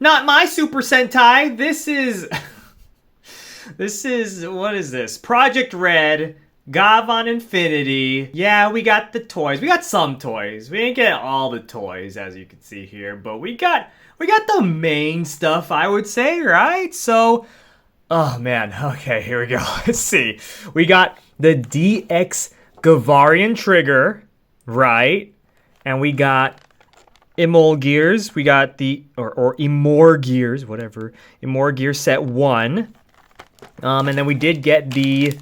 Not my Super Sentai. This is... what is this? Project R.E.D. Gavan Infinity. Yeah, we got the toys. We got some toys. We didn't get all the toys, as you can see here, but we got the main stuff, I would say, right? So, oh man, okay, here we go. Let's see. We got the DX Gavarion Trigger, right? And we got Emorgears. We got the, or Emorgears, whatever. Emorgear set 1. And then we did get the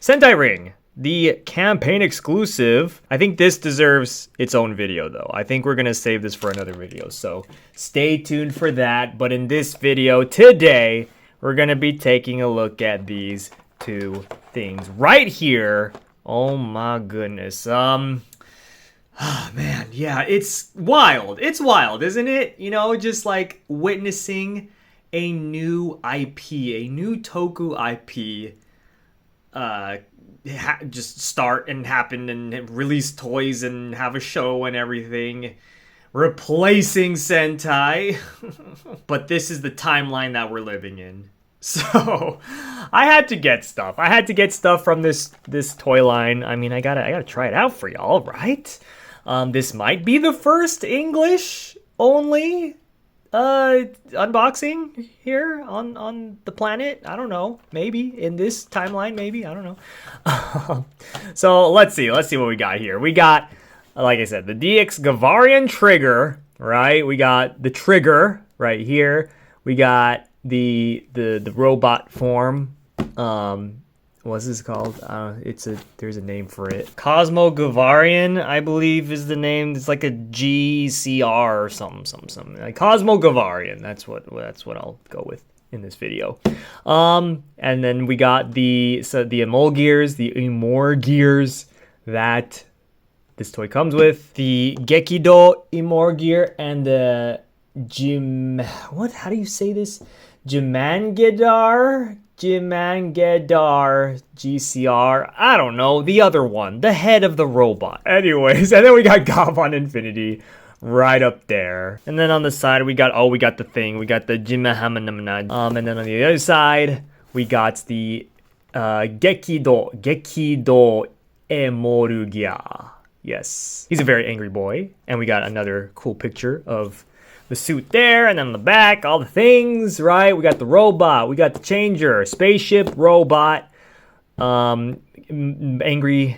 Sentai Ring, the campaign exclusive. I think this deserves its own video though. I think we're gonna save this for another video, so stay tuned for that. But in this video today, we're gonna be taking a look at these two things right here. Oh my goodness. Oh man, yeah, it's wild. It's wild, isn't it? You know, just like witnessing a new IP, a new Toku IP, just start and happen and release toys and have a show and everything, replacing Sentai. But this is the timeline that we're living in. So I had to get stuff. I had to get stuff from this toy line. I mean, I gotta try it out for y'all, right? This might be the first English only unboxing here on the planet. I don't know, maybe in this timeline, maybe, I don't know. So let's see what we got here. We got, like I said, the DX Gavarion Trigger, right? We got the trigger right here. We got the robot form. What's this called? There's a name for it. Cosmo Gavarion, I believe, is the name. It's like a GCR or something. Like Cosmo Gavarion. That's what I'll go with in this video. And then we got the Emorgears that this toy comes with. The Gekido Emorgear and the how do you say this? Jimangedar GCR, I don't know, the other one, the head of the robot. Anyways, and then we got Gavan Infinity right up there. And then on the side we got the thing, we got the Jimahamanamana. And then on the other side, we got the Gekido Emorgear. Yes, he's a very angry boy. And we got another cool picture of the suit there, and then on the back, all the things, right? We got the robot, we got the changer, spaceship, robot, angry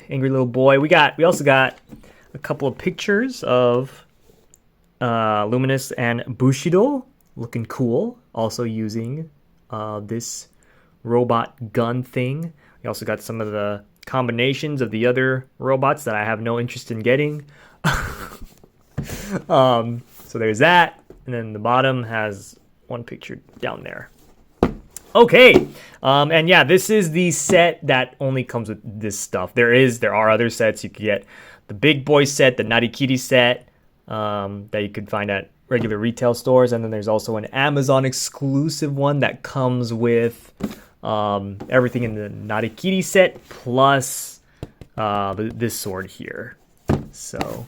little boy. We also got a couple of pictures of Luminous and Bushido looking cool, also using this robot gun thing. We also got some of the combinations of the other robots that I have no interest in getting. So there's that. And then the bottom has one picture down there. Okay, and yeah, this is the set that only comes with this stuff. There are other sets. You could get the big boy set, the Narikiri set, that you could find at regular retail stores, and then there's also an Amazon exclusive one that comes with everything in the Narikiri set plus this sword here. So,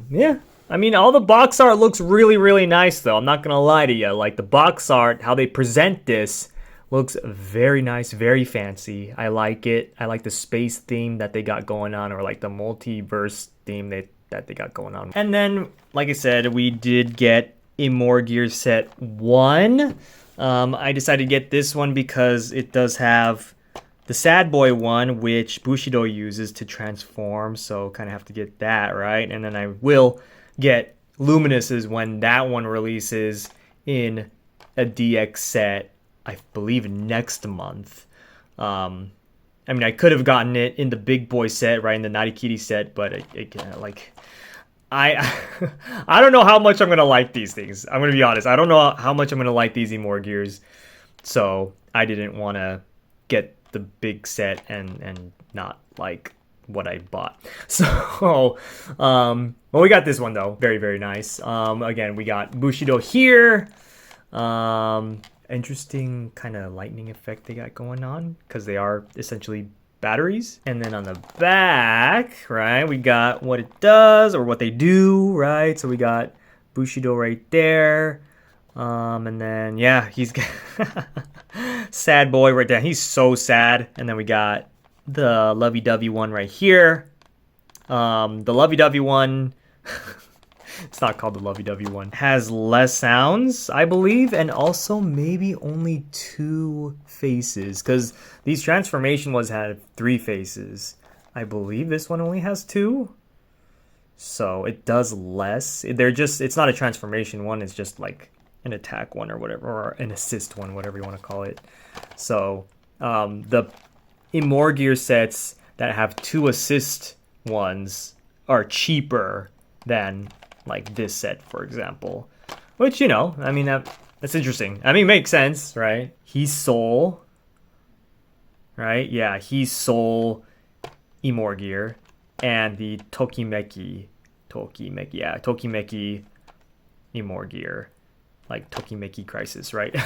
yeah. I mean, all the box art looks really, really nice, though. I'm not going to lie to you. Like, the box art, how they present this, looks very nice, very fancy. I like it. I like the space theme that they got going on, or like the multiverse theme that they got going on. And then, like I said, we did get Emorgear set 1. I decided to get this one because it does have the Sad Boy one, which Bushido uses to transform, so kind of have to get that, right? And then I will get Luminous's when that one releases in a DX set, I believe next month. I mean, I could have gotten it in the big boy set, right, in the Narikiri set, but I don't know how much I'm gonna like these things. I'm gonna be honest. I don't know how much I'm gonna like these Emorgears, so I didn't want to get the big set and not like what I bought. So, well, we got this one though. Very, very nice. Again, we got Bushido here. Interesting kind of lightning effect they got going on because they are essentially batteries. And then on the back, right, we got what it does or what they do, right? So we got Bushido right there. And then, yeah, he's got sad boy right there. He's so sad. And then we got the lovey-dovey one right here. The lovey-dovey one, it's not called the lovey-dovey one, has less sounds, I believe, and also maybe only 2 faces, because these transformation ones had 3 faces. I believe this one only has 2. So it does less. It's not a transformation one, it's just like an attack one or whatever, or an assist one, whatever you want to call it. So the Emorgear sets that have 2 assist ones are cheaper than like this set, for example. Which, you know, I mean, that's interesting. I mean, makes sense, right? He's Soul, right? Yeah, he's Soul Emorgear. And the Tokimeki Emorgear. Like Tokimeki Crisis, right?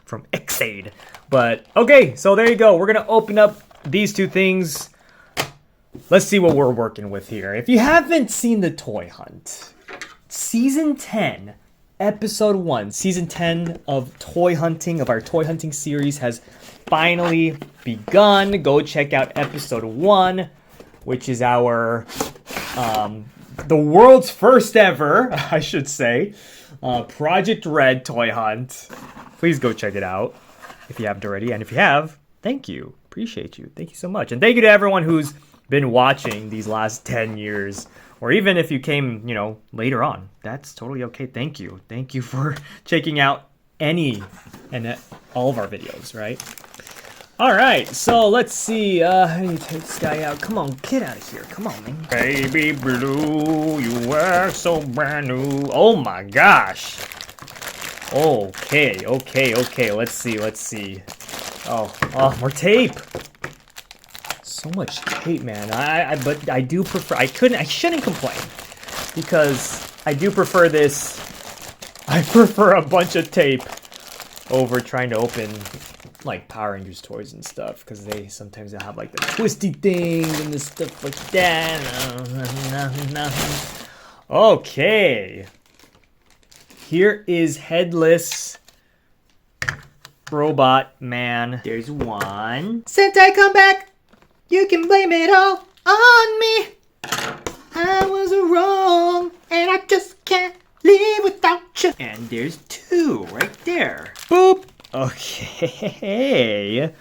From X-Aid. But, okay, so there you go. We're going to open up these 2 things. Let's see what we're working with here. If you haven't seen the Toy Hunt, Season 10, Episode 1, Season 10 of Toy Hunting, of our Toy Hunting series, has finally begun. Go check out Episode 1, which is our, the world's first ever, I should say, Project R.E.D Toy Hunt. Please go check it out if you haven't already. And if you have, thank you. Appreciate you. Thank you so much. And thank you to everyone who's been watching these last 10 years, or even if you came, you know, later on, that's totally okay. Thank you for checking out any and all of our videos, right? All right, so let's see. How do you take this guy out? Come on, get out of here. Come on, man. Baby blue, you were so brand new. Oh my gosh. Okay. Let's see. Oh, more tape. So much tape, man. But I do prefer. I shouldn't complain, because I do prefer this. I prefer a bunch of tape over trying to open like Power Rangers toys and stuff, because they sometimes have like the twisty things and the stuff like that. Okay. Here is Headless Robot Man. There's one. Sentai, come back! You can blame it all on me. I was wrong, and I just can't live without you. And there's 2 right there. Boop. Okay.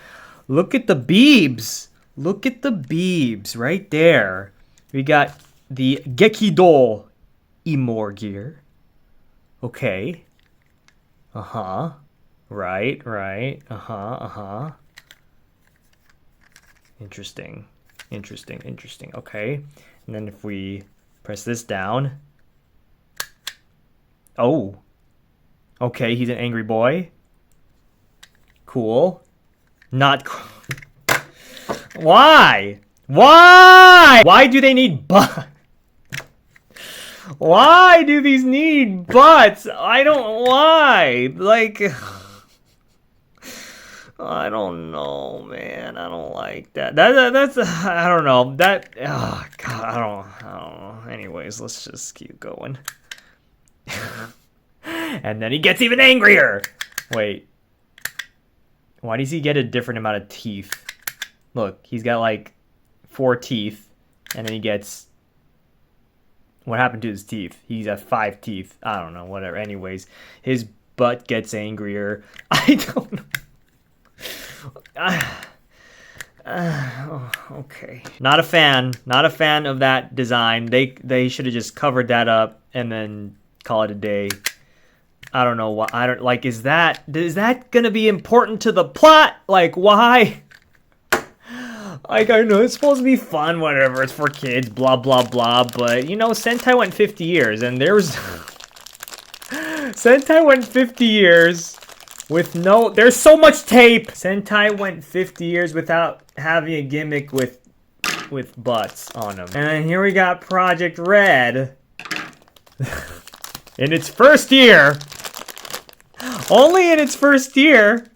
Look at the beebs. Look at the beebs right there. We got the Gekido Emorgear. Okay. Uh-huh. Right. Uh-huh. Interesting. Okay. And then if we press this down. Oh. Okay, he's an angry boy. Cool. Not cool. Why? Why do they need butts? Why do these need butts? Why? Like, I don't know, man. I don't like that. That's I don't know. Oh God, I don't know. Anyways, let's just keep going. And then he gets even angrier. Wait. Why does he get a different amount of teeth? Look, he's got like 4 teeth, and then he gets... What happened to his teeth? He's at 5 teeth. I don't know, whatever. Anyways, his butt gets angrier. I don't know. Okay. Not a fan of that design. They should have just covered that up and then call it a day. I don't know what. I don't like. Is that gonna be important to the plot? Like, why? Like, I know it's supposed to be fun, whatever. It's for kids, blah blah blah. But you know, Sentai went 50 years, and Sentai went 50 years with no. There's so much tape. Sentai went 50 years without having a gimmick with butts on them. And then here we got Project R.E.D. in its first year. Only in its first year.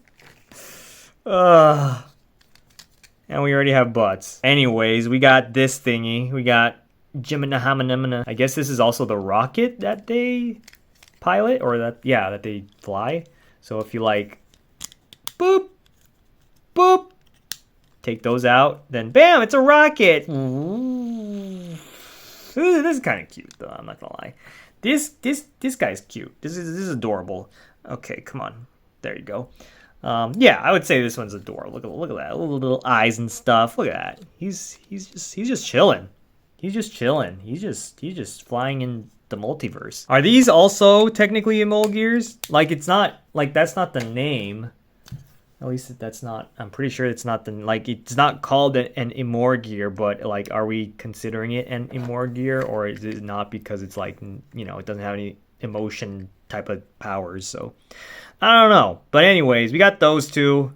And we already have butts. Anyways, we got this thingy. We got Jimina Hamanamana. I guess this is also the rocket that they pilot, or that, yeah, that they fly. So if you like, boop, boop, take those out, then bam, it's a rocket. Ooh. This is kind of cute though, I'm not gonna lie. This guy's cute. This is adorable. Okay, come on. There you go. Yeah, I would say this one's adorable. Look at that. Little eyes and stuff. Look at that. He's just chilling. He's just chilling. He's just flying in the multiverse. Are these also technically Emorgears? Like, it's not, like, that's not the name. At least that's not, I'm pretty sure it's not the, like, it's not called an Emorgear, but, like, are we considering it an Emorgear, or is it not because it's, like, you know, it doesn't have any emotion type of powers, so I don't know. But anyways, we got those two.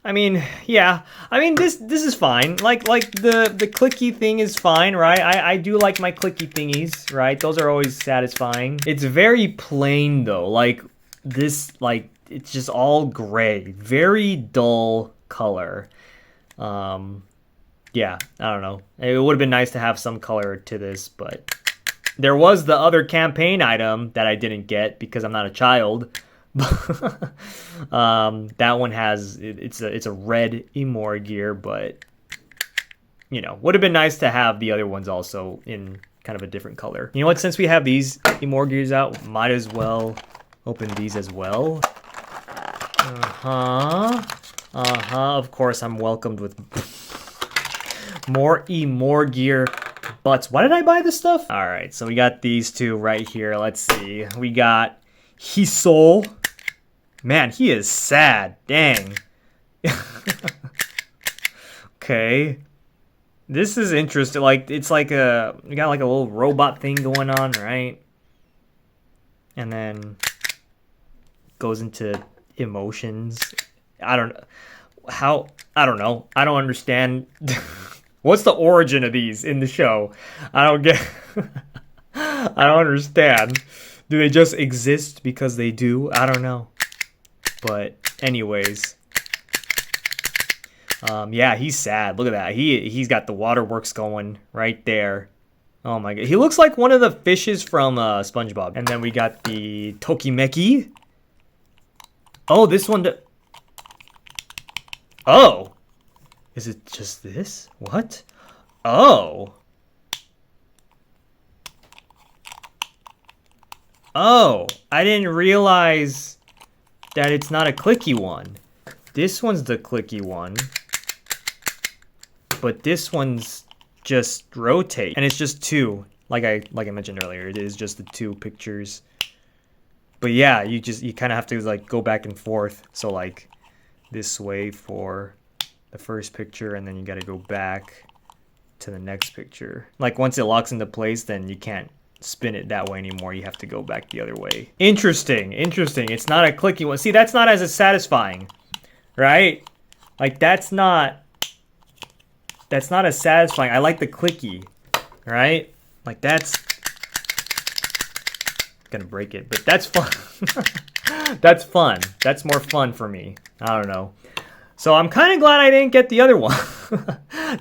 I mean, yeah. I mean, this is fine. Like the clicky thing is fine, right? I do like my clicky thingies, right? Those are always satisfying. It's very plain though. Like this, like it's just all gray, very dull color. Yeah, I don't know. It would have been nice to have some color to this, but there was the other campaign item that I didn't get because I'm not a child. That one has, it's a red Emorgear, but you know, would have been nice to have the other ones also in kind of a different color. You know what, since we have these Emorgears out, might as well open these as well. Of course I'm welcomed with more Emorgear butts. Why did I buy this stuff? All right, so we got these two right here. Let's see. We got Hisol. Man, he is sad. Dang. Okay. This is interesting. Like, it's like we got like a little robot thing going on, right? And then goes into emotions. I don't know. I don't know. I don't understand. What's the origin of these in the show? I don't get. I don't understand. Do they just exist because they do? I don't know. But anyways, yeah, he's sad. Look at that. He's got the waterworks going right there. Oh my god, he looks like one of the fishes from SpongeBob. And then we got the Tokimeki. Oh, this one. Oh, is it just this? What? Oh. Oh, I didn't realize that it's not a clicky one. This one's the clicky one. But this one's just rotate. And it's just two. Like I mentioned earlier, it is just the two pictures. But yeah, you kind of have to like go back and forth. So like this way for the first picture, and then you got to go back to the next picture. Like once it locks into place, then you can't spin it that way anymore. You have to go back the other way. Interesting. It's not a clicky one. See, that's not as satisfying, right? Like that's not as satisfying. I like the clicky, right? Like that's gonna break it, but that's fun. That's fun. That's more fun for me. I don't know. So I'm kind of glad I didn't get the other one.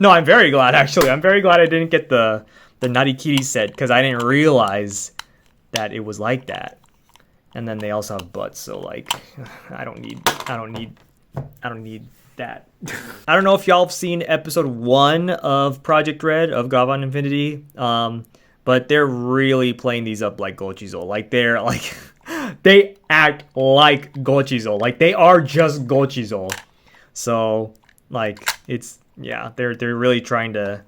No, I'm very glad actually. I'm very glad I didn't get the Naughty Kitty set because I didn't realize that it was like that. And then they also have butts, so like I don't need that. I don't know if y'all have seen episode 1 of Project Red of Gavan Infinity, but they're really playing these up like Gochizo. Like they're like they act like Gochizo. Like they are just Gochizo. So like it's, yeah, they're really trying to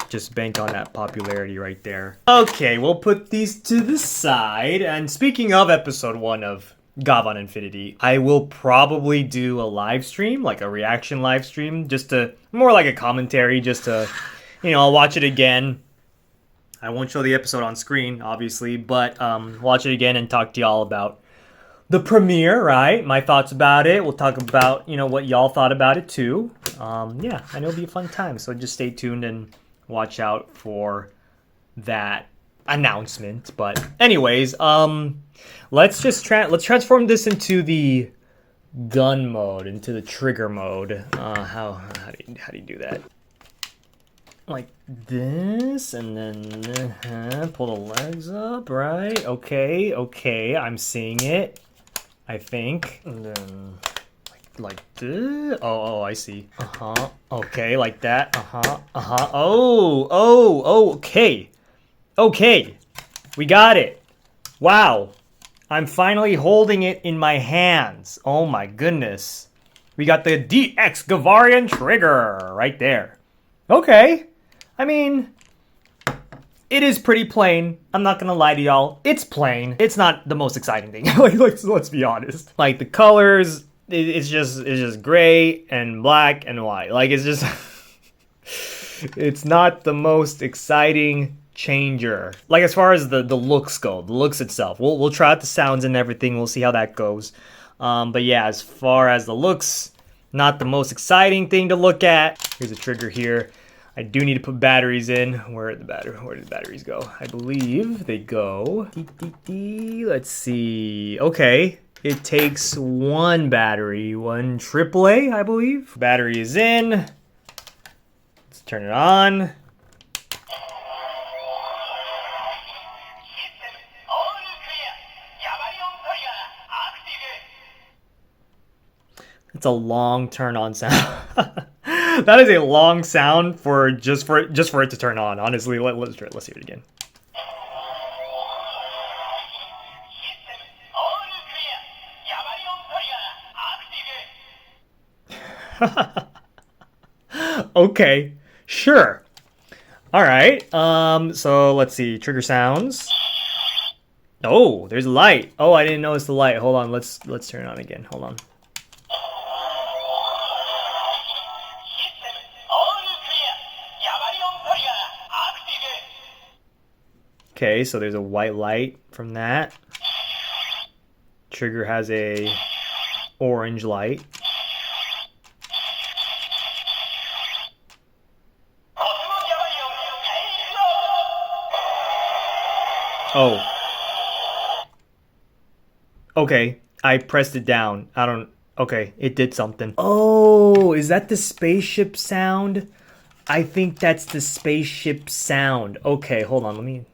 just bank on that popularity right there. Okay, we'll put these to the side. And speaking of episode 1 of Gavan Infinity, I will probably do a live stream, like a reaction live stream, just to, more like a commentary, just to, you know, I'll watch it again. I won't show the episode on screen, obviously, but watch it again and talk to y'all about the premiere, right? My thoughts about it. We'll talk about, you know, what y'all thought about it too. Yeah, and it'll be a fun time. So just stay tuned and watch out for that announcement. But anyways, let's transform this into the gun mode, into the trigger mode. How do you do that? like this, and then pull the legs up, right? Okay, okay, I'm seeing it, I think. And then like this. Oh, I see. Okay, like that. Oh, okay. Okay, we got it. Wow, I'm finally holding it in my hands. Oh my goodness. We got the DX Gavarion Trigger right there. Okay. I mean, it is pretty plain. I'm not gonna lie to y'all. It's plain. It's not the most exciting thing. Let's be honest. Like the colors, it's just gray and black and white. Like it's just, it's not the most exciting changer. Like as far as the looks go, the looks itself. We'll try out the sounds and everything. We'll see how that goes. But yeah, as far as the looks, not the most exciting thing to look at. Here's a trigger here. I do need to put batteries in. Where did the batteries go? I believe they go. Let's see. Okay. It takes one battery, one AAA, I believe. Battery is in. Let's turn it on. It's a long turn on sound. That is a long sound for just for it to turn on. Honestly, let's hear it again. Okay, sure. All right. So let's see. Trigger sounds. Oh, there's light. Oh, I didn't notice the light. Hold on. Let's turn it on again. Hold on. Okay, so there's a white light from that. Trigger has a orange light. Oh. Okay, I pressed it down. Okay, it did something. Oh, is that the spaceship sound? I think that's the spaceship sound. Okay, hold on, let me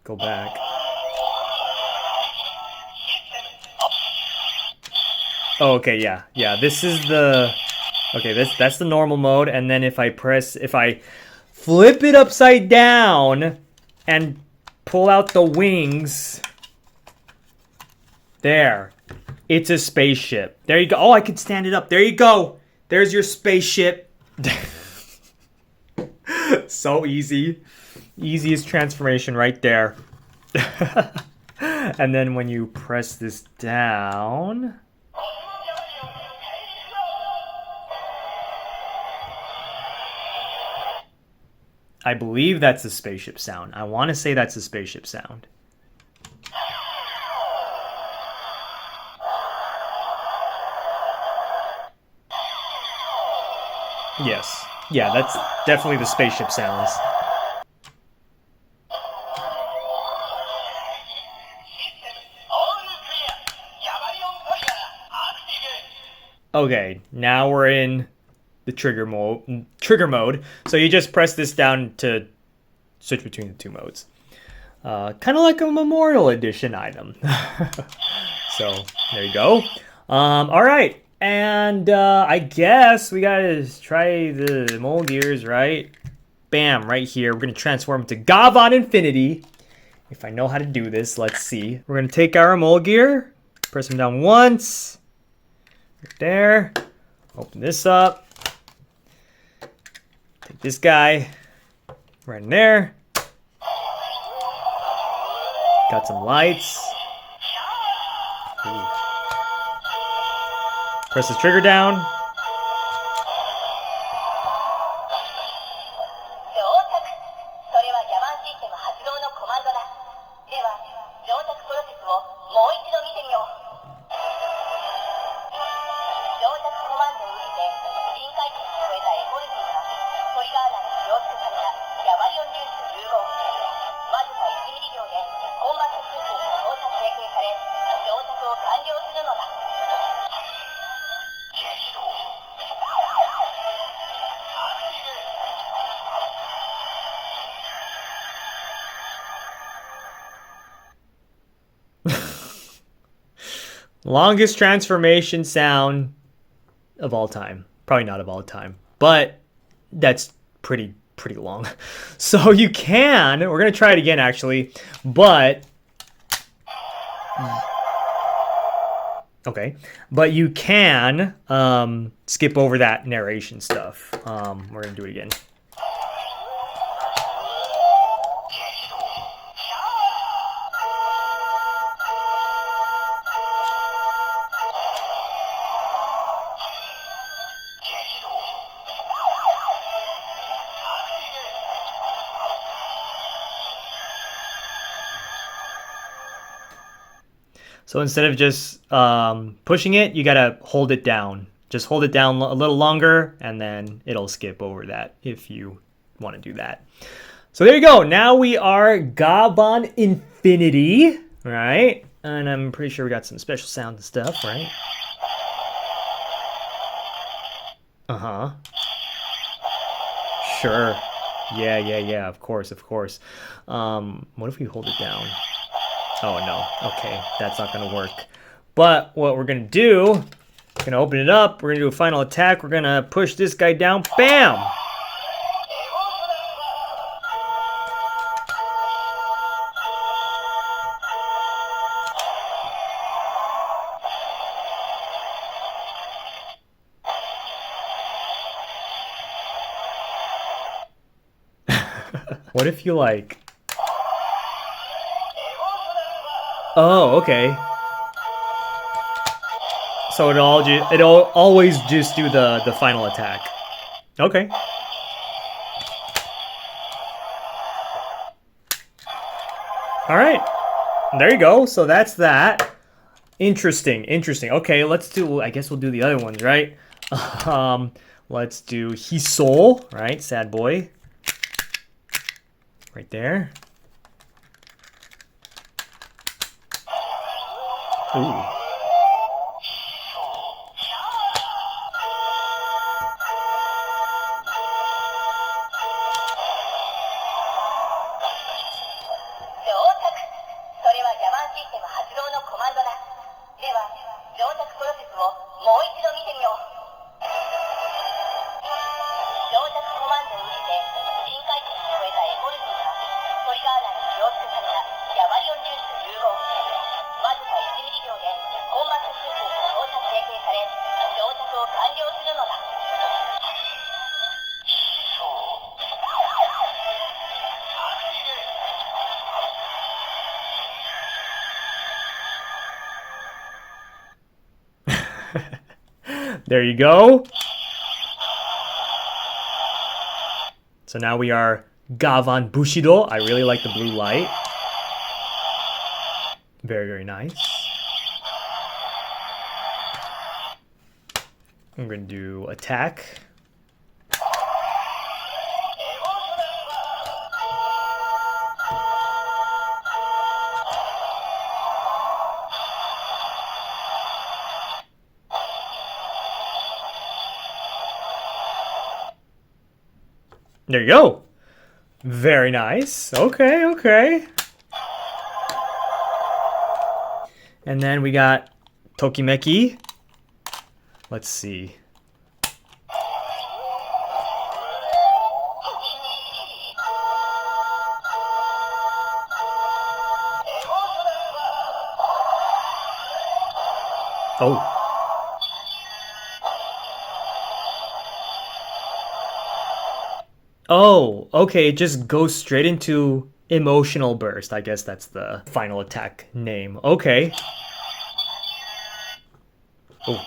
go back. Oh, okay, yeah, this is the... Okay, that's the normal mode, and then if I flip it upside down and pull out the wings, there, it's a spaceship. There you go. Oh, I can stand it up. There you go. There's your spaceship. So easy. Easiest transformation right there. And then when you press this down... I believe that's the spaceship sound. I want to say that's the spaceship sound. Yes. Yeah, that's definitely the spaceship sounds. Okay, now we're in the trigger mode. So you just press this down to switch between the two modes. Kind of like a memorial edition item. So there you go. All right, and I guess we gotta try the Emorgears, right? Bam, right here. We're gonna transform into Gavan Infinity. If I know how to do this, let's see. We're gonna take our Emorgear, press him down once. Right there. Open this up. Take this guy right in there. Got some lights. Ooh. Press the trigger down. Longest transformation sound of all time. Probably not of all time, but that's pretty long. So you can, we're gonna try it again actually, but okay, but you can skip over that narration stuff. We're gonna do it again. So instead of just pushing it, you gotta hold it down. Just hold it down a little longer, and then it'll skip over that if you want to do that. So there you go. Now we are Gavan Infinity, right? And I'm pretty sure we got some special sound and stuff, right? Uh-huh. Sure. Yeah. Of course. What if we hold it down? Oh, no. Okay, that's not going to work. But what we're going to do, we're going to open it up. We're going to do a final attack. We're going to push this guy down. Bam! What if you like... Oh, okay. So it'll always just do the final attack. Okay. All right. There you go. So that's that. Interesting. Okay, let's do. I guess we'll do the other ones, right? Let's do Hisol, right? Sad boy. Right there. Ooh. There you go. So now we are Gavan Bushido. I really like the blue light. Very nice. I'm going to do attack. There you go. Very nice. Okay. And then we got Tokimeki. Let's see. Oh. Oh, okay, it just goes straight into emotional burst. I guess that's the final attack name. Okay. Oh.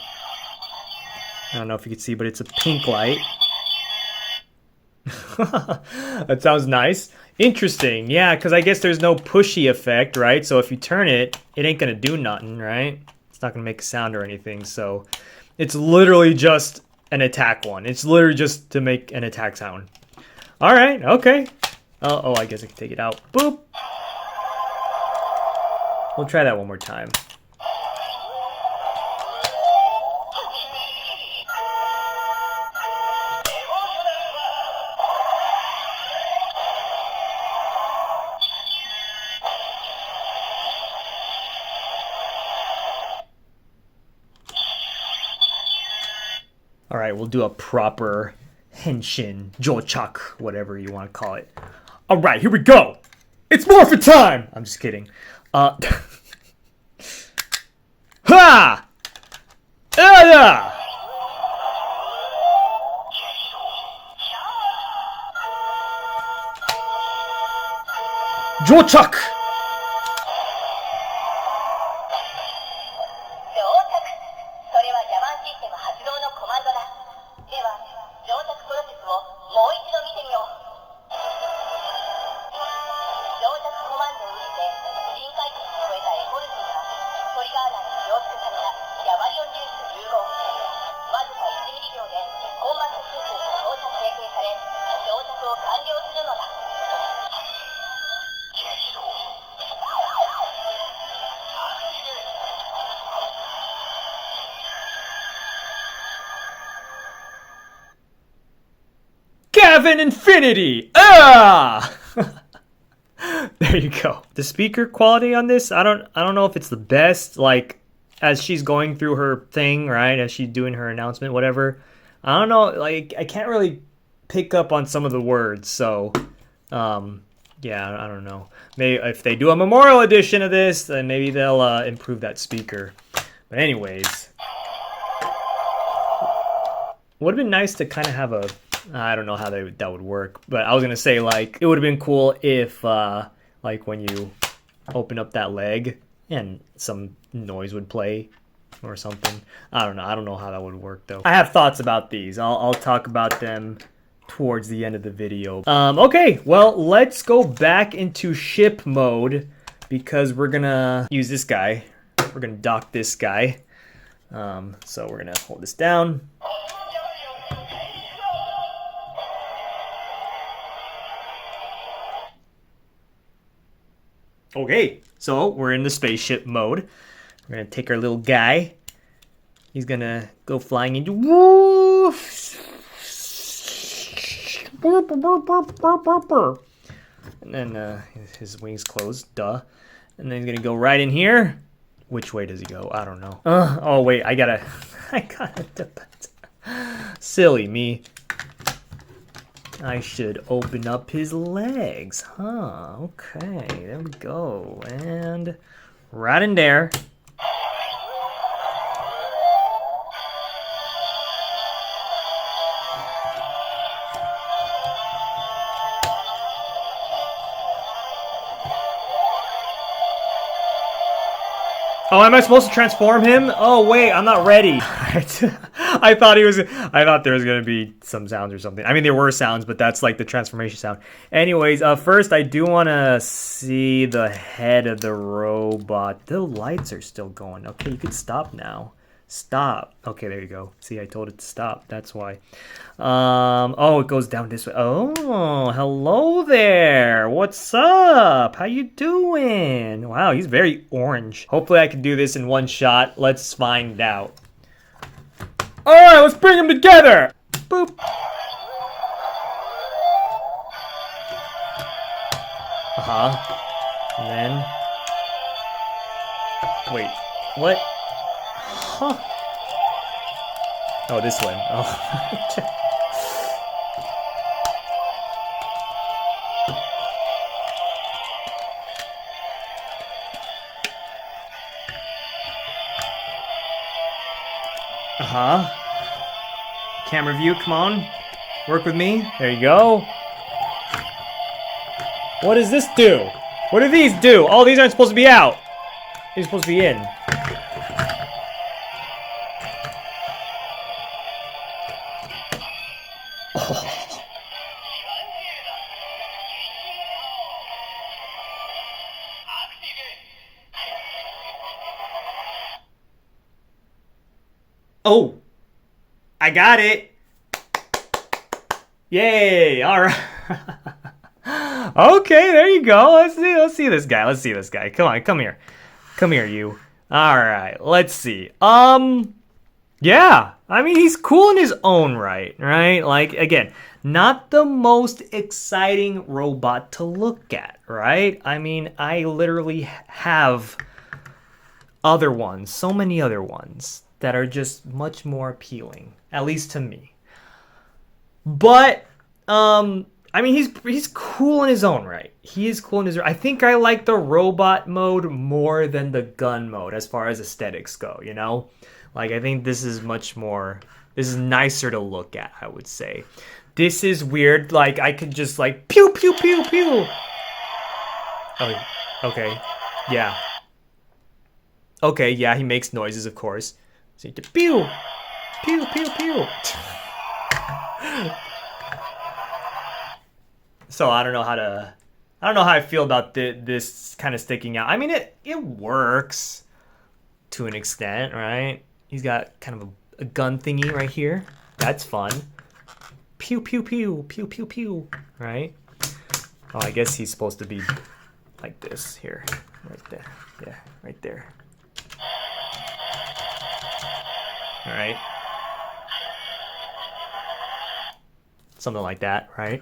I don't know if you can see, but it's a pink light. That sounds nice. Interesting. Yeah, because I guess there's no pushy effect, right? So if you turn it, it ain't going to do nothing, right? It's not going to make a sound or anything. So it's literally just an attack one. It's literally just to make an attack sound. All right, okay. Oh, I guess I can take it out. Boop. We'll try that one more time. All right, we'll do a proper henshin, jochak, whatever you want to call it. All right, here we go. It's morphin' time. I'm just kidding. Ha! Yeah! Jochak! Gavan Infinity! Ah! There you go. The speaker quality on this, I don't know if it's the best, like as she's going through her thing, right? As she's doing her announcement, whatever. I don't know, like I can't really pick up on some of the words, so yeah, I don't know. Maybe if they do a memorial edition of this, then maybe they'll improve that speaker. But anyways, would have been nice to kind of have a, I don't know how that would work, but I was gonna say like it would have been cool if like when you open up that leg and some noise would play or something. I don't know how that would work though. I have thoughts about these. I'll talk about them towards the end of the video. Okay, well let's go back into ship mode because we're gonna use this guy. We're gonna dock this guy. So we're gonna hold this down. Okay, so we're in the spaceship mode. We're gonna take our little guy. He's gonna go flying into woof. And then his wings close, duh. And then he's gonna go right in here. Which way does he go? I don't know. Oh wait, I gotta silly me. I should open up his legs, huh? Okay, there we go. And right in there. Oh, am I supposed to transform him? Oh wait, I'm not ready. I thought there was gonna be some sounds or something. I mean, there were sounds, but that's like the transformation sound. Anyways, first I do want to see the head of the robot. The lights are still going. Okay, you could stop now. Stop. Okay, there you go. See, I told it to stop. That's why. Oh, it goes down this way. Oh, hello there. What's up? How you doing? Wow, he's very orange. Hopefully I can do this in one shot. Let's find out. All right, let's bring them together. Boop. And then, wait, what? Huh? Oh, this one. Oh. Camera view, come on. Work with me. There you go. What does this do? What do these do? Oh, these aren't supposed to be out. These are supposed to be in. Oh, I got it. Yay. All right. Okay, there you go. Let's see this guy. Let's see this guy. Come on, come here. Come here, you. All right, let's see. Yeah. I mean, he's cool in his own right? Like, again, not the most exciting robot to look at, right? I mean, I literally have other ones, so many other ones that are just much more appealing, at least to me. But I mean, he's cool in his own right. He is cool in his. I think I like the robot mode more than the gun mode as far as aesthetics go. You know, like I think this is much more. This is nicer to look at, I would say. This is weird. Like I could just like pew pew pew pew. Oh, okay, yeah. Okay, yeah. He makes noises, of course. So you pew pew pew pew. So I don't know how I feel about this kind of sticking out. I mean, it works to an extent, right? He's got kind of a gun thingy right here. That's fun. Pew, pew, pew, pew, pew, pew, right? Oh, I guess he's supposed to be like this here, right there. Yeah, right there. All right. Something like that, right?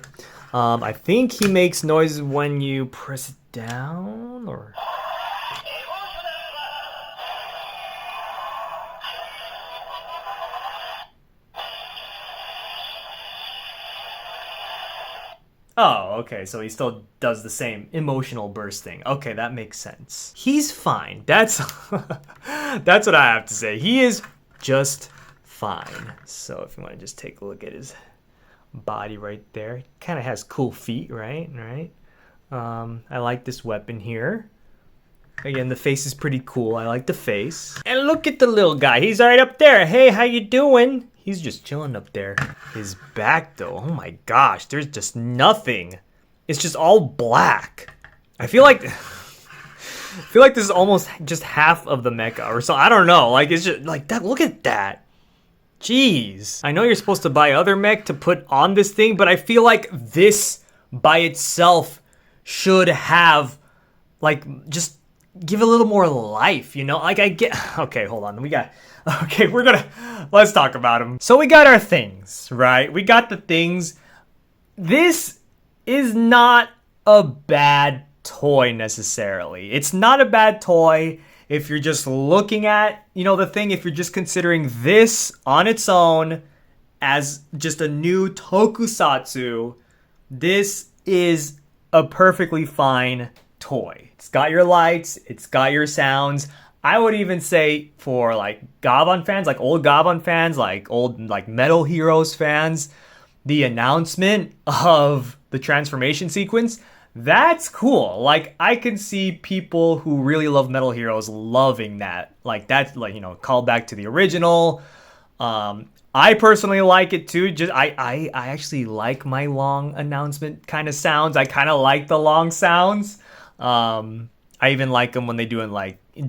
I think he makes noises when you press it down, or... Oh, okay, so he still does the same emotional bursting. Okay, that makes sense. He's fine. That's that's what I have to say. He is just fine. So if you want to just take a look at his body right there, kind of has cool feet, right? I like this weapon here. Again, the face is pretty cool. I like the face. And look at the little guy. He's right up there. Hey, how you doing? He's just chilling up there. His back, though, oh my gosh, there's just nothing. It's just all black. I feel like this is almost just half of the mecha or so. I don't know. Like, it's just like that. Look at that. Jeez. I know you're supposed to buy other mech to put on this thing, but I feel like this by itself should have, like, just give a little more life, you know? Like, I get... Okay, hold on. Okay, let's talk about them. So we got our things, right? We got the things. This is not a bad toy necessarily. It's not a bad toy if you're just looking at, you know, the thing, if you're just considering this on its own as just a new tokusatsu, this is a perfectly fine toy. It's got your lights, it's got your sounds. I would even say for like Gavan fans, like old Gavan fans, like old like Metal Heroes fans, the announcement of the transformation sequence, that's cool. Like I can see people who really love Metal Heroes loving that. Like that's like, you know, called back to the original. I personally like it too. Just I actually like my long announcement kind of sounds. I kind of like the long sounds. I even like them when they do them like in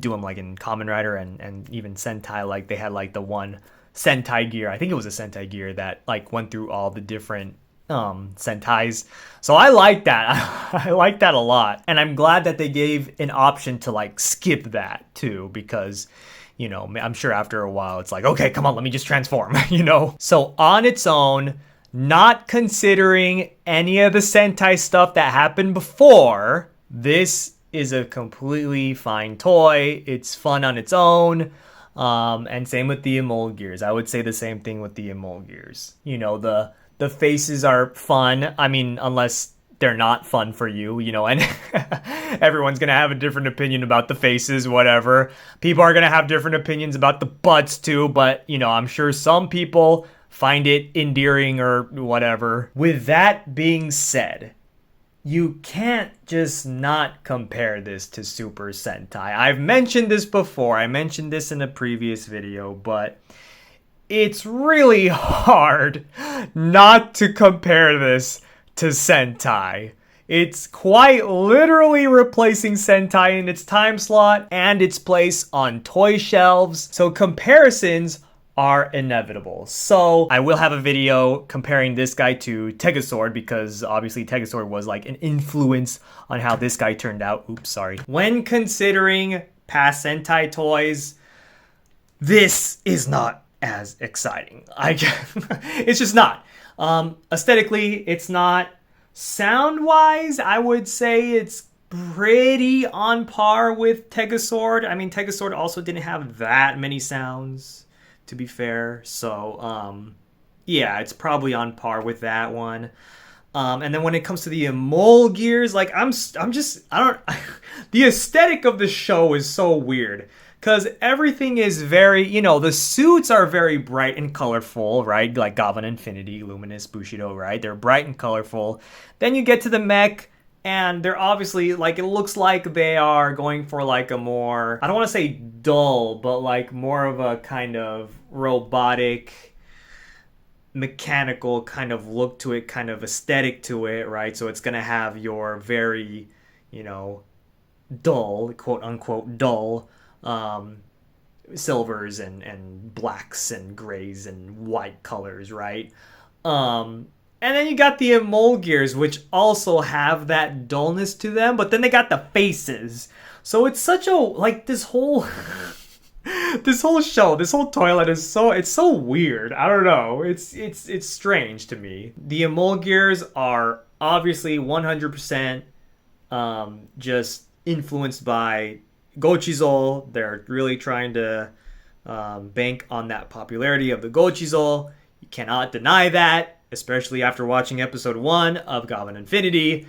Kamen Rider and even Sentai. Like they had like the one Sentai gear. I think it was a Sentai gear that like went through all the different Sentais. So I like that. I like that a lot. And I'm glad that they gave an option to like skip that too, because you know, I'm sure after a while it's like, okay, come on, let me just transform, you know? So on its own, not considering any of the Sentai stuff that happened before, this is a completely fine toy. It's fun on its own. And same with the Emorgears. I would say the same thing with the Emorgears. You know, the faces are fun. I mean, unless they're not fun for you, you know, and everyone's going to have a different opinion about the faces, whatever. People are going to have different opinions about the butts too, but, you know, I'm sure some people find it endearing or whatever. With that being said, you can't just not compare this to Super Sentai. I've mentioned this before. I mentioned this in a previous video, but it's really hard not to compare this to Sentai. It's quite literally replacing Sentai in its time slot and its place on toy shelves. So comparisons are inevitable. So I will have a video comparing this guy to Tegasword because obviously Tegasword was like an influence on how this guy turned out. Oops, sorry. When considering past Sentai toys, this is not as exciting. It's just not. Aesthetically, it's not. Sound-wise, I would say it's pretty on par with Tegasword. I mean, Tegasword also didn't have that many sounds. to be fair. So, yeah, it's probably on par with that one. And then when it comes to the Emolgears, like I'm just I don't the aesthetic of the show is so weird because everything is very, the suits are very bright and colorful, right? Like Gavan Infinity, Luminous, Bushido, right? They're bright and colorful. Then you get to the mech and they're obviously like it looks like they are going for like a more, I don't want to say dull, but like more of a kind of robotic mechanical kind of look to it, kind of aesthetic to it, right? So it's going to have your very, dull, quote unquote, dull silvers and blacks and grays and white colors, right? And then you got the Emolgears, which also have that dullness to them, but then they got the faces. So it's such a, like, this whole this whole show, this whole toilet is so weird. I don't know. It's strange to me. The Emolgears are obviously 100% just influenced by Gochizol. They're really trying to bank on that popularity of the Gochizol. You cannot deny that, especially after watching episode 1 of Gavan Infinity.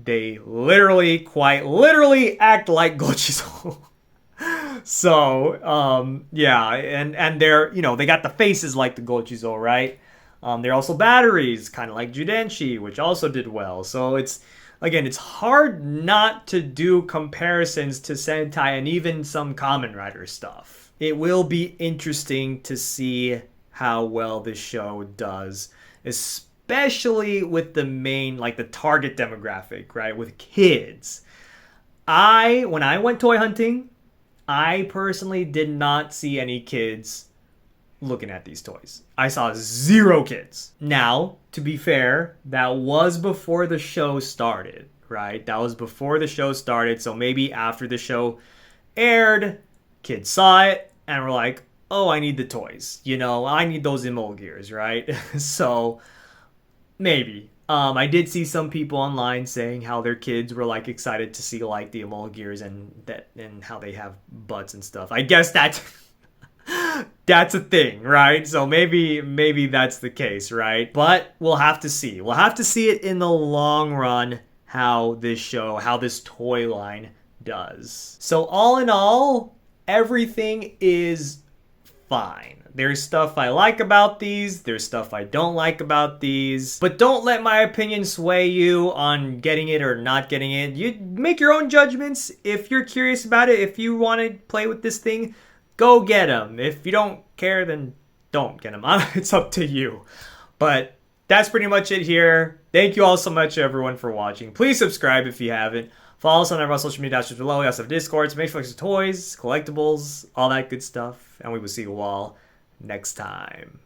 They literally, quite literally act like Gochizol. So, yeah, and they're, they got the faces like the Gochizol, right? They're also batteries, kind of like Judenshi, which also did well. So it's hard not to do comparisons to Sentai and even some Kamen Rider stuff. It will be interesting to see how well this show does, especially with the main, like the target demographic, right? With kids. When I went toy hunting, I personally did not see any kids looking at these toys. I saw 0 kids. Now, to be fair, that was before the show started, right? That was before the show started, so maybe after the show aired, kids saw it and were like, oh, I need the toys. I need those Emolgears, right? So, maybe. I did see some people online saying how their kids were like excited to see like the Emolgears and how they have butts and stuff. I guess that's a thing, right? So maybe that's the case, right? But we'll have to see. We'll have to see it in the long run how this toy line does. So all in all, everything is fine. There's stuff I like about these, there's stuff I don't like about these, but don't let my opinion sway you on getting it or not getting it. You make your own judgments. If you're curious about it, if you want to play with this thing, go get them. If you don't care, then don't get them. It's up to you. But that's pretty much it here. Thank you all so much, everyone, for watching. Please subscribe if you haven't. Follow us on our social media dashes below. We also have Discords, Matrix toys, collectibles, all that good stuff. And we will see you all next time.